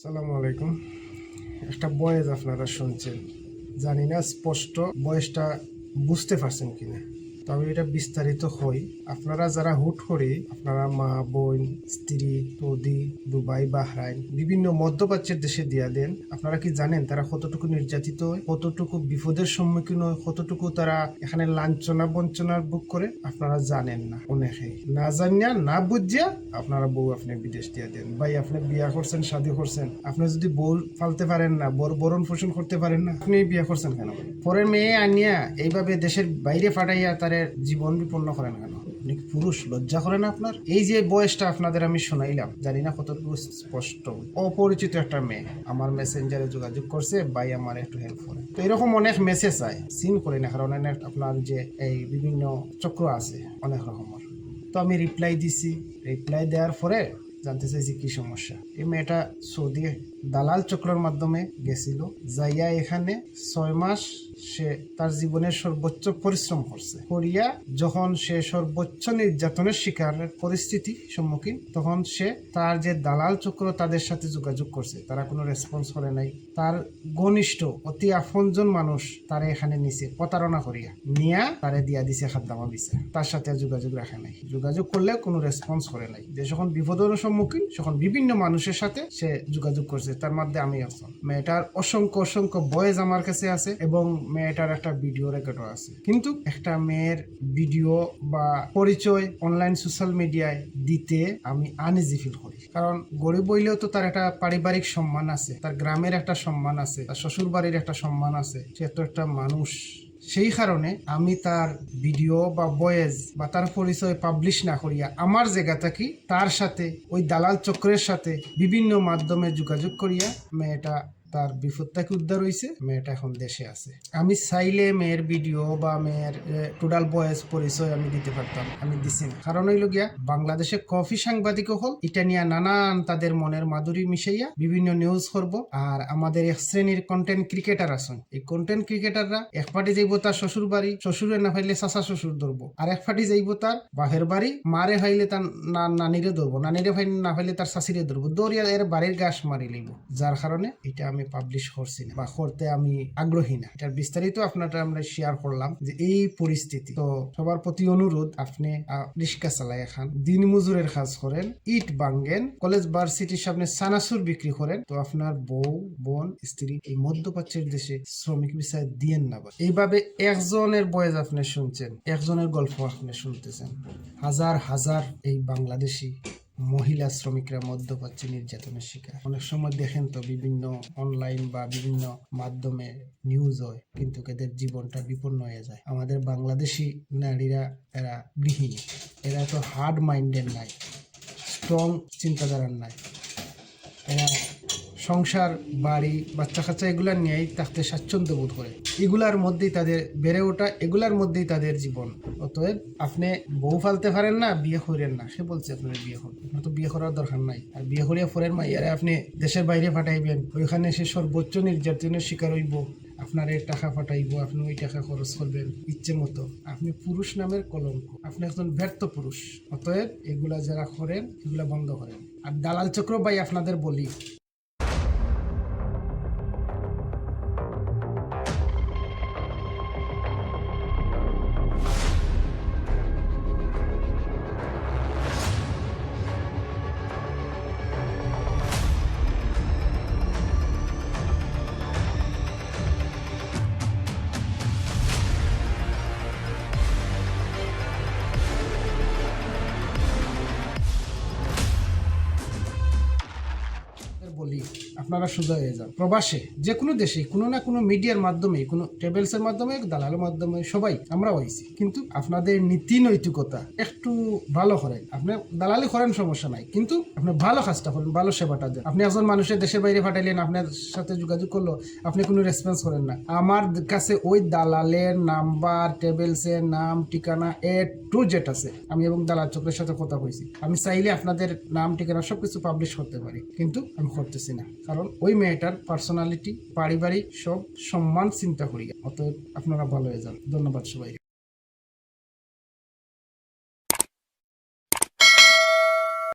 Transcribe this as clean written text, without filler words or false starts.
আসসালামু আলাইকুম। একটা বয়েস আপনারা শুনছেন, জানি না স্পষ্ট বয়সটা বুঝতে পারছেন কিনা। তবে এটা বিস্তারিত হই। আপনারা যারা হুট করে আপনারা মা বোন স্ত্রী সৌদি দুবাই বাহরাইন বিভিন্ন মধ্যপ্রাচ্যের দেশে দিয়া দেন, আপনারা কি জানেন তারা কতটুকু নির্যাতিত হয়, কতটুকু বিপদের সম্মুখীন হয়, কতটুকু তারা এখানে লাঞ্ছনা বঞ্চনার বুক করে? আপনারা জানেন না। অনেকেই না জানিয়া না বুঝিয়া আপনারা বউ আপনি বিদেশ দিয়া দেন। ভাই আপনি বিয়া করছেন, শাদী করছেন, আপনি যদি বউ ফালতে পারেন না, বরণ পোষণ করতে পারেন না, আপনি বিয়া করছেন কেন? পরের মেয়ে আনিয়া এইভাবে দেশের বাইরে ফাটাইয়া তার জীবন বিপন্ন করেন কেন? আপনি পুরুষ, লজ্জা করেন আপনার? এই যে বয়সটা আপনাদের আমি শোনাইলাম, জানি না কতটুকু স্পষ্ট। অপরিচিত একটা মেয়ে আমার মেসেঞ্জারে যোগাযোগ করছে, ভাই আমার একটু হেল্প করে। তো এরকম অনেক মেসেজ আয়, সিন করি না, কারণ আপনার যে এই বিভিন্ন চক্র আছে অনেক রকমের। তো আমি রিপ্লাই দিছি। রিপ্লাই দেওয়ার পরে জানতে চাইছি কি সমস্যা। এই মেয়েটা সৌদি দালাল চক্রের মাধ্যমে গেছিল, যাইয়া এখানে 6 মাস সে তার জীবনের সর্বোচ্চ পরিশ্রম করছে। করিয়া যখন সে সর্বোচ্চ নির্যাতনের শিকারের পরিস্থিতি সম্মুখীন, তখন সে তার যে দালাল চক্র তাদের সাথে যোগাযোগ করছে, তারা কোনো রেসপন্স করে নাই। তার ঘনিষ্ঠ অতি আপনজন মানুষ তারা এখানে নিচে প্রতারণা করিয়া নিয়া তারে দিয়া দিছে খাদ্দামা দিছে, তার সাথে যোগাযোগ রাখে নাই। যোগাযোগ করলে কোনো রেসপন্স করে নাই। যে যখন বিপদের সম্মুখীন, তখন বিভিন্ন মানুষের সাথে সে যোগাযোগ করছে, তার মধ্যে আমি একজন। মেয়েটার অসংখ্য অসংখ্য বয়েস আমার কাছে আছে এবং মেয়েটার একটা ভিডিও রেকর্ডও আছে। কিন্তু একটা মেয়ের ভিডিও বা পরিচয় অনলাইন সোশ্যাল মিডিয়ায় দিতে আমি আনইজি ফিল করি। কারণ গরিব হইলেও তো তার একটা পারিবারিক সম্মান আছে, তার গ্রামের একটা সম্মান আছে, তার শ্বশুর বাড়ির একটা সম্মান আছে, সে তো একটা মানুষ। সেই কারণে আমি তার ভিডিও বা ভয়েস বা তার পরিচয় পাবলিশ না করিয়া আমার জায়গা থাকি তার সাথে ওই দালাল চক্রের সাথে বিভিন্ন মাধ্যমে যোগাযোগ করিয়া মেয়েটা তার বিপদ থেকে উদ্ধার হয়েছে, মেয়েটা এখন দেশে আছে। আমি চাইলে মেয়ের ভিডিও বা মেয়ের টোটাল ভয়েস পরিচয় আমি দিতে পারতাম, আমি দিছি না। কারণ হইল গিয়া বাংলাদেশে কফি সাংবাদিকও হল এটা নিয়ে নানান তাদের মনের মাধুরী মিশাইয়া বিভিন্ন নিউজ করব। আর আমাদের এক শ্রেণীর কন্টেন্ট ক্রিকেটার আছেন, এই কন্টেন্ট ক্রিকেটাররা এক পার্টি যাইব তার শ্বশুর বাড়ি, শ্বশুরে না ফাইলে চাচা শ্বশুর ধরবো, আর এক পার্টি যাইব তার বাহের বাড়ি, মারে ফাইলে তার নানিরে ধরবো, নানিরে ফাইলে না ফাইলে তার শাশিরে ধরবো, দৌড়িয়া এর বাড়ির গাছ মারি লইব। যার কারণে এটা আমি পাবলিশ করছি না বা করতে আমি আগ্রহী না। এটার বিস্তারিত আপনারা আমরা শেয়ার করলাম যে এই পরিস্থিতি। তো সবার প্রতি অনুরোধ, আপনি রিক্সা চালাই এখন, দিন মজুরের কাজ করেন, ইট ভাঙ্গেন, কলেজ ভার্সিটির সামনে সানাসুর বিক্রি করেন, তো আপনার বউ বোন স্ত্রী এই মধ্যপ্রাচ্যের দেশে শ্রমিক বিষয় দিয়েন না। এইভাবে একজনের বয়েস আপনি শুনছেন, একজনের গল্প আপনি শুনতেছেন, হাজার হাজার এই বাংলাদেশি মহিলা শ্রমিকরা মধ্যপ্রাচ্যে নির্যাতনের শিকার। অনেক সময় দেখেন তো বিভিন্ন অনলাইন বা বিভিন্ন মাধ্যমে নিউজ হয়, কিন্তু এদের জীবনটা বিপন্ন হয়ে যায়। আমাদের বাংলাদেশি নারীরা এরা গৃহিণী, এরা তো হার্ড মাইন্ডের নাই, স্ট্রং চিন্তাধারার নাই। এরা সংসার বাড়ি বাচ্চা কাচ্চা এগুলা নিয়েই থাকতে স্বাচ্ছন্দ্য বোধ করে, এগুলার মধ্যেই তাদের বেড়ে ওঠা, এগুলার মধ্যেই তাদের জীবন। অতএব আপনি বউ ফালতে পারেন না, বিয়ে করেন না। সে বলছে আপনার বিয়ে করবেন, আপনার তো বিয়ে করার দরকার নাই। আর বিয়ে করিয়া ফোরের মাইয়ারে আপনি দেশের বাইরে পাঠাইবেন, ওইখানে সে সর্বোচ্চ নির্যাতনের শিকার হইব, আপনার টাকা পাঠাইব, আপনি ওই টাকা খরচ করবেন ইচ্ছে মতো। আপনি পুরুষ নামের কলঙ্ক, আপনি একজন ব্যর্থ পুরুষ। অতএব এগুলা যারা করেন এগুলা বন্ধ করেন। আর দালাল চক্র ভাই আপনাদের বলি, আপনারা সোজা হয়ে যান। প্রবাসে যে কোনো দেশে কোনো না কোনো মিডিয়ার মাধ্যমে, কোনো ট্রেভেলসের মাধ্যমে, দালালের মাধ্যমে সবাই আমরা হয়েছি, কিন্তু আপনাদের নীতি নৈতিকতা একটু ভালো করেন। আপনি দালালি করেন সমস্যা নাই, কিন্তু আপনি ভালো কাজটা করেন, ভালো সেবাটা দেন। আপনি একজন মানুষের দেশের বাইরে পাঠাইলেন, আপনার সাথে যোগাযোগ করলো, আপনি কোনো রেসপন্স করেন না। আমার কাছে ওই দালালের নাম্বার, ট্রেভেলসের নাম, ঠিকানা টু জেড আছে। আমি এবং দালাল চক্রের সাথে কথা বলছি, আমি চাইলে আপনাদের নাম ঠিকানা সবকিছু পাবলিশ করতে পারি, কিন্তু আমি করতেছি না। কারণ ওই মেয়েটার পার্সোনালিটি, পারিবারিক সব সম্মান চিন্তা করি। অতএব আপনারা ভালো হয়ে যান। ধন্যবাদ সবাই।